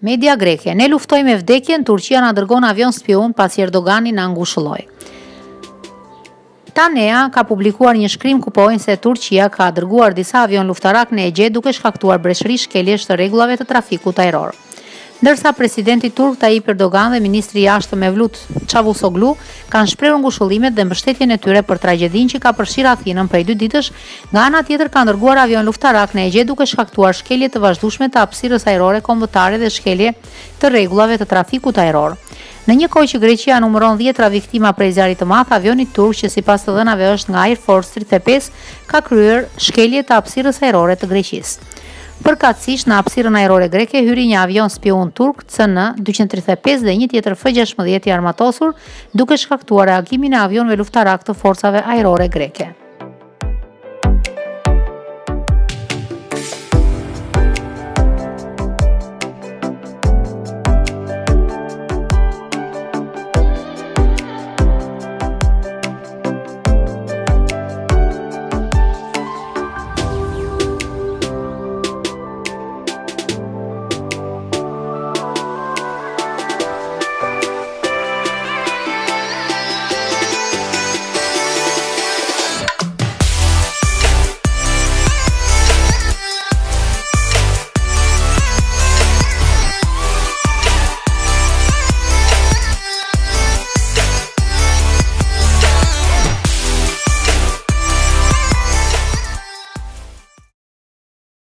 Media greke. Ne luftojmë me vdekjen, Turqia na dërgon avion spion pasi Erdogani na ngushëlloi. Tanea ka publikuar një shkrim ku pohojnë se Turqia ka dërguar disa avion luftarak në Egje duke shkaktuar breshëri shkeljesh të rregullave të trafikut ajror. Ndërsa presidenti turk Tayyip Erdogan dhe ministri i jashtëm Mevlut Çavusoglu kanë shprehur ngushëllimet dhe mbështetjen e tyre për tragjedinë që ka përfshirë Athinën prej 2 ditësh, nga ana tjetër kanë dërguar avion luftarak në Egje duke shkaktuar shkelje të vazhdueshme të hapësirës ajrore kombëtare dhe shkelje të rregullave të trafikut ajror. Në një kohë që Greqia numëron 10 viktima prej zjarrit të madh, avioni turk që sipas të dhënave është nga Air Force 35 ka kryer shkelje të hapësirës ajrore të Greqisë. Përkatësisht në hapësirën ajrore greke hyri një avion spion turk CN-235 dhe një tjetër F-16 i armatosur, duke shkaktuar reagimin e avionëve luftarak të forcave ajrore greke.